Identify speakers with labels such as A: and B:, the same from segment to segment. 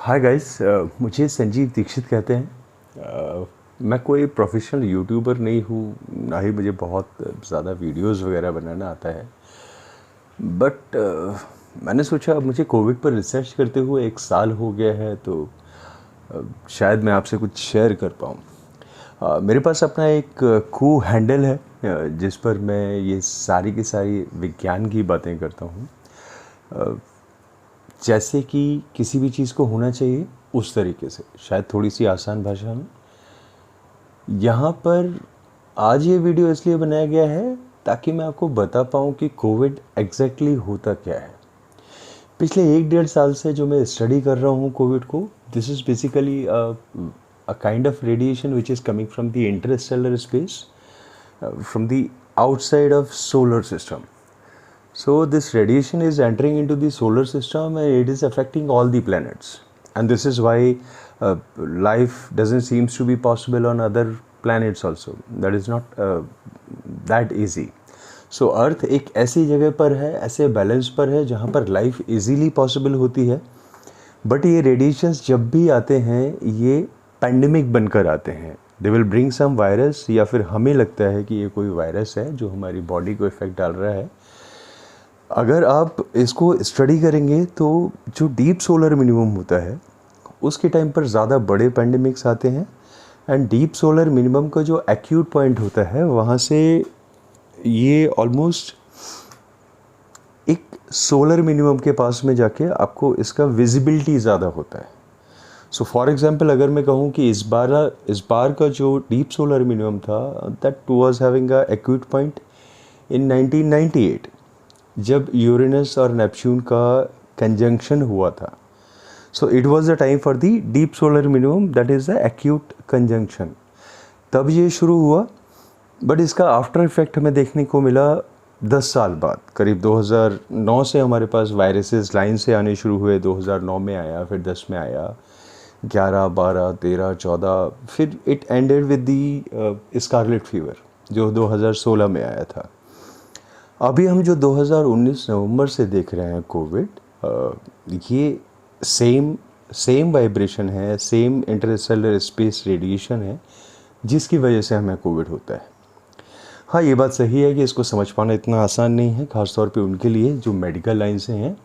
A: Hi guys, मुझे संजीव दीक्षित कहते हैं। मैं कोई प्रोफेशनल यूट्यूबर नहीं हूँ, ना ही मुझे बहुत ज़्यादा वीडियोस वगैरह बनाना आता है। बट मैंने सोचा मुझे कोविड पर रिसर्च करते हुए 1 साल हो गया है, तो शायद मैं आपसे कुछ शेयर कर पाऊँ। मेरे पास अपना एक कू हैंडल है, जिस पर मैं ये सारी की सारी विज्ञान की बातें करता हूँ। जैसे कि किसी भी चीज़ को होना चाहिए उस तरीके से, शायद थोड़ी सी आसान भाषा में। यहाँ पर आज ये वीडियो इसलिए बनाया गया है ताकि मैं आपको बता पाऊँ कि कोविड एग्जैक्टली होता क्या है। पिछले 1-1.5 साल से जो मैं स्टडी कर रहा हूँ कोविड को, this is basically a kind of radiation which is coming from the Interstellar space, from the outside of solar system. So this radiation is entering into the solar system and it is affecting all the planets. And this is why life doesn't seems to be possible on other planets also. That is not that easy. So Earth एक ऐसी जगह पर है, ऐसे balance पर है जहाँ पर लाइफ इजीली पॉसिबल होती है। बट ये रेडिएशंस जब भी आते हैं ये पैंडमिक बनकर आते हैं। They will bring some virus, या फिर हमें लगता है कि ये कोई वायरस है जो हमारी बॉडी को इफ़ेक्ट डाल रहा है। अगर आप इसको स्टडी करेंगे तो जो डीप सोलर मिनिमम होता है उसके टाइम पर ज़्यादा बड़े पैंडमिक्स आते हैं। एंड डीप सोलर मिनिमम का जो एक्यूट पॉइंट होता है वहाँ से ये ऑलमोस्ट एक सोलर मिनिमम के पास में जाके आपको इसका विजिबिलिटी ज़्यादा होता है। सो फॉर एग्जांपल अगर मैं कहूँ कि इस बार का जो डीप सोलर मिनिमम था that was having a acute point in 1998, जब यूरेनस और नेपच्यून का कंजंक्शन हुआ था। So it was the time for the deep solar minimum, that is the acute conjunction. तब ये शुरू हुआ, बट इसका आफ्टर इफेक्ट हमें देखने को मिला 10 साल बाद। करीब 2009 से हमारे पास वायरसेस लाइन से आने शुरू हुए। 2009 में आया, फिर 10 में आया, 11, 12, 13, 14, फिर it ended with the scarlet fever जो 2016 में आया था। अभी हम जो 2019 नवंबर से देख रहे हैं कोविड, ये सेम वाइब्रेशन है, सेम इंटरस्टेलर स्पेस रेडिएशन है जिसकी वजह से हमें कोविड होता है। हाँ, ये बात सही है कि इसको समझ पाना इतना आसान नहीं है, ख़ासतौर पे उनके लिए जो मेडिकल लाइन से हैं।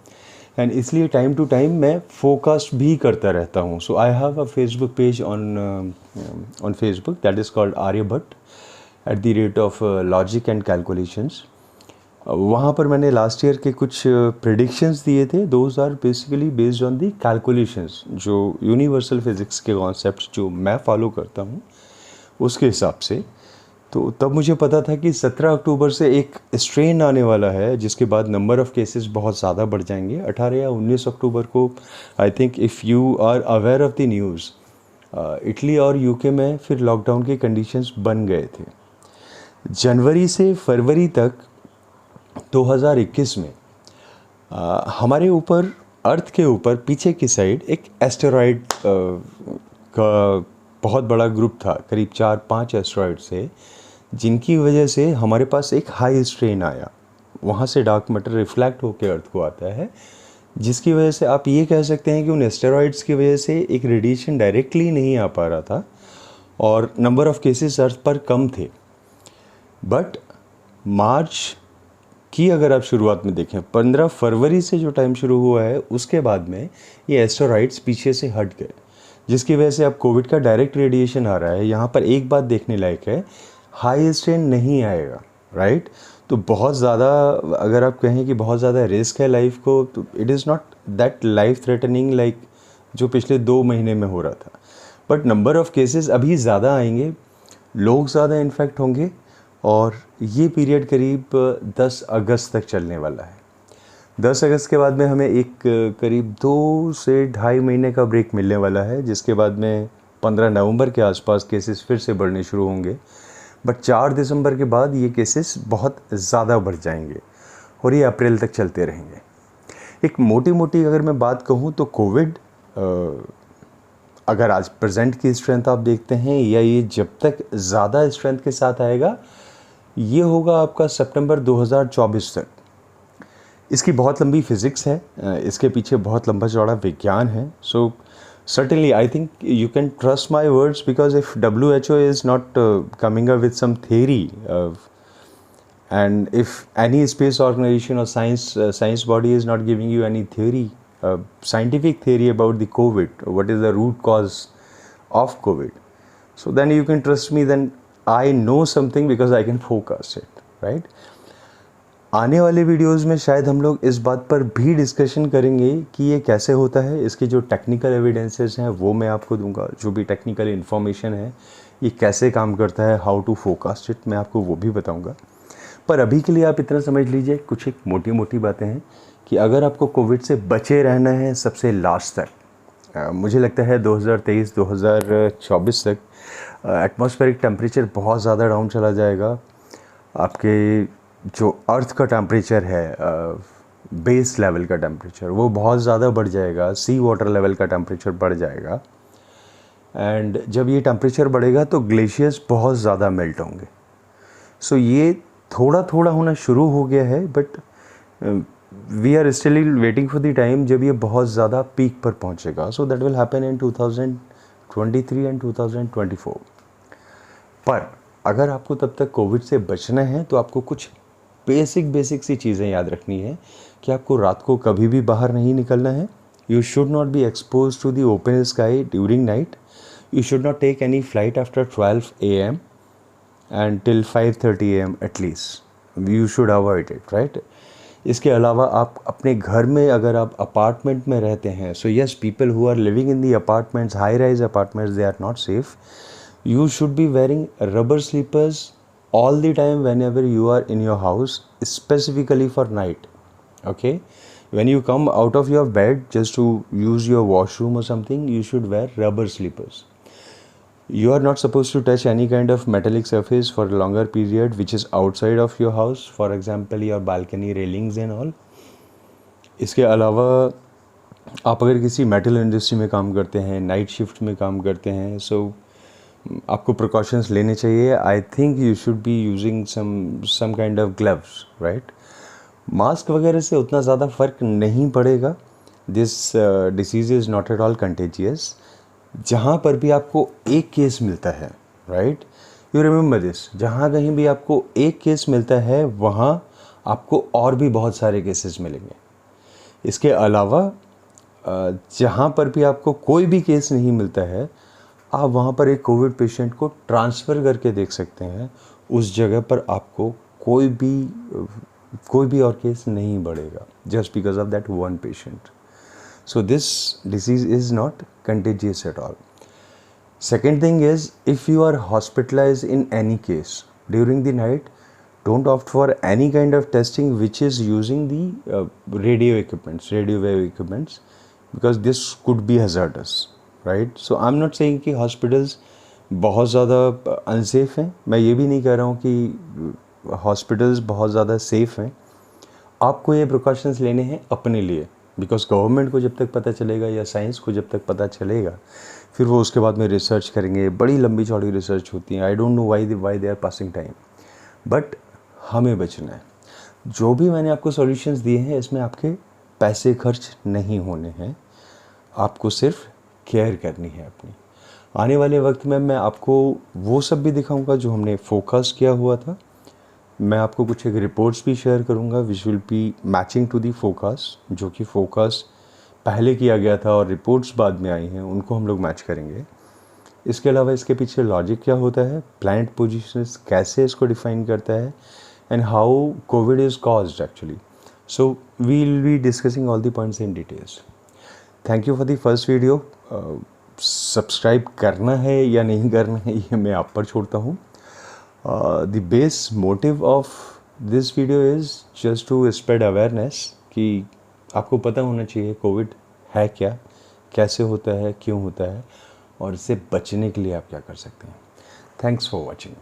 A: एंड इसलिए टाइम टू टाइम मैं फोरकास्ट भी करता रहता हूँ। So I have a Facebook page on Facebook that is called Aryabhatta @logic and calculations. वहाँ पर मैंने लास्ट ईयर के कुछ प्रेडिक्शंस दिए थे। Those are basically based on the calculations, जो यूनिवर्सल फिज़िक्स के कॉन्सेप्ट जो मैं फॉलो करता हूँ उसके हिसाब से। तो तब मुझे पता था कि 17 अक्टूबर से एक स्ट्रेन आने वाला है जिसके बाद नंबर ऑफ़ केसेस बहुत ज़्यादा बढ़ जाएंगे। 18 या 19 अक्टूबर को I think if you are aware of the news, Italy और यूके में फिर लॉकडाउन के कंडीशंस बन गए थे। जनवरी से फरवरी तक 2021 में हमारे ऊपर, अर्थ के ऊपर पीछे की साइड एक एस्टेरॉयड का बहुत बड़ा ग्रुप था, करीब 4-5 एस्टेरॉयड से, जिनकी वजह से हमारे पास एक हाई स्ट्रेन आया। वहाँ से डार्क मैटर रिफ्लेक्ट होकर अर्थ को आता है, जिसकी वजह से आप ये कह सकते हैं कि उन एस्टेरॉयड्स की वजह से एक रेडिएशन डायरेक्टली नहीं आ पा रहा था और नंबर ऑफ़ केसेस अर्थ पर कम थे। बट मार्च की अगर आप शुरुआत में देखें, 15 फरवरी से जो टाइम शुरू हुआ है उसके बाद में ये एस्टेरॉयड्स पीछे से हट गए, जिसकी वजह से अब कोविड का डायरेक्ट रेडिएशन आ रहा है। यहाँ पर एक बात देखने लायक है, हाई स्ट्रेन नहीं आएगा, राइट? तो बहुत ज़्यादा, अगर आप कहें कि बहुत ज़्यादा रिस्क है लाइफ को, तो it is not that life threatening like जो पिछले 2 महीने में हो रहा था। बट नंबर ऑफ़ केसेस अभी ज़्यादा आएंगे, लोग ज़्यादा इन्फेक्ट होंगे, और ये पीरियड करीब 10 अगस्त तक चलने वाला है। 10 अगस्त के बाद में हमें एक करीब 2 से ढाई महीने का ब्रेक मिलने वाला है, जिसके बाद में 15 नवंबर के आसपास केसेस फिर से बढ़ने शुरू होंगे। बट 4 दिसंबर के बाद ये केसेस बहुत ज़्यादा बढ़ जाएंगे और ये अप्रैल तक चलते रहेंगे। एक मोटी अगर मैं बात कहूँ तो कोविड, अगर आज प्रेजेंट की स्ट्रेंथ आप देखते हैं, या ये जब तक ज़्यादा स्ट्रेंथ के साथ आएगा, ये होगा आपका सितंबर 2024 तक। इसकी बहुत लंबी फिज़िक्स है, इसके पीछे बहुत लंबा चौड़ा विज्ञान है। सो Certainly, I think you can trust my words, because if WHO is not coming up with some theory and if any space organization or science body is not giving you any theory, scientific theory about the COVID, what is the root cause of COVID, so then you can trust me, then I know something because I can forecast it, right? आने वाले videos में शायद हम लोग इस बात पर भी डिस्कशन करेंगे कि ये कैसे होता है, इसके जो टेक्निकल एविडेंसेस हैं वो मैं आपको दूंगा, जो भी टेक्निकल इन्फॉर्मेशन है ये कैसे काम करता है, हाउ टू फोरकास्ट इट, मैं आपको वो भी बताऊंगा। पर अभी के लिए आप इतना समझ लीजिए, कुछ एक मोटी मोटी बातें हैं कि अगर आपको कोविड से बचे रहना है सबसे लास्ट तक, मुझे लगता है 2023-2024 तक एटमॉस्फेरिक टेम्परेचर बहुत ज़्यादा डाउन चला जाएगा। आपके जो अर्थ का टेम्परेचर है, बेस लेवल का टेम्परेचर, वो बहुत ज़्यादा बढ़ जाएगा, सी वाटर लेवल का टेम्परेचर बढ़ जाएगा। एंड जब ये टेम्परेचर बढ़ेगा तो ग्लेशियर्स बहुत ज़्यादा मेल्ट होंगे। सो ये थोड़ा थोड़ा होना शुरू हो गया है, but we are still waiting for the time जब ये बहुत ज़्यादा पीक पर पहुंचेगा। So that will happen in 2023 and 2024। पर अगर आपको तब तक कोविड से बचना है तो आपको कुछ बेसिक सी चीज़ें याद रखनी है कि आपको रात को कभी भी बाहर नहीं निकलना है। You should not be expose to the open sky during night. You should not take any flight after 12 AM and till 5:30 AM at least. You should avoid it, right? इसके अलावा आप अपने घर में, अगर आप अपार्टमेंट में रहते हैं, so yes, people who are living in the apartments, high rise apartments, they are not safe. You should be wearing rubber slippers all the time whenever you are in your house, specifically for night. Okay, when you come out of your bed just to use your washroom or something, you should wear rubber slippers. You are not supposed to touch any kind of metallic surface for a longer period which is outside of your house, for example your balcony railings and all. इसके अलावा आप अगर किसी metal industry में काम करते हैं, night shift में काम करते हैं, सो आपको प्रिकॉशंस लेने चाहिए। I think you should be using some kind of gloves, right? Mask वगैरह से उतना ज़्यादा फ़र्क नहीं पड़ेगा। This disease is not at all contagious. जहाँ पर भी आपको एक केस मिलता है, राइट, यू रिमेंबर दिस, जहाँ कहीं भी आपको एक केस मिलता है वहाँ आपको और भी बहुत सारे केसेस मिलेंगे। इसके अलावा जहाँ पर भी आपको कोई भी केस नहीं मिलता है, आप वहाँ पर एक कोविड पेशेंट को ट्रांसफ़र करके देख सकते हैं। उस जगह पर आपको कोई भी और केस नहीं बढ़ेगा, just because of that one patient. So this disease is not contagious at all. Second thing is, if you are hospitalize in any case during the night, don't opt for any kind of testing which is using the radio wave equipments, because this could be hazardous, right? So I am not saying कि hospitals बहुत ज़्यादा unsafe हैं। मैं ये भी नहीं कह रहा हूँ कि हॉस्पिटल्स बहुत ज़्यादा सेफ़ हैं। आपको ये प्रिकॉशंस लेने हैं अपने लिए, बिकॉज गवर्नमेंट को जब तक पता चलेगा या साइंस को जब तक पता चलेगा, फिर वो उसके बाद में रिसर्च करेंगे। बड़ी लंबी चौड़ी रिसर्च होती है। I don't know why they are passing time, but हमें बचना है। जो भी मैंने आपको सॉल्यूशंस दिए हैं, इसमें आपके पैसे खर्च नहीं होने हैं, आपको सिर्फ केयर करनी है अपनी। आने वाले वक्त में मैं आपको वो सब भी दिखाऊंगा जो हमने फोकस किया हुआ था। मैं आपको कुछ एक रिपोर्ट्स भी शेयर करूंगा which will be matching to the focus, जो कि फोकस पहले किया गया था और रिपोर्ट्स बाद में आई हैं, उनको हम लोग मैच करेंगे। इसके अलावा इसके पीछे लॉजिक क्या होता है, प्लैनेट पोजिशंस कैसे इसको डिफाइन करता है, and how COVID is caused actually. So we will be discussing all the points in details. Thank you for the first video. Subscribe करना है या नहीं करना है ये मैं आप पर छोड़ता हूँ। The base motive of this video is just to spread awareness कि आपको पता होना चाहिए कोविड है क्या, कैसे होता है, क्यों होता है, और इससे बचने के लिए आप क्या कर सकते हैं। Thanks for watching.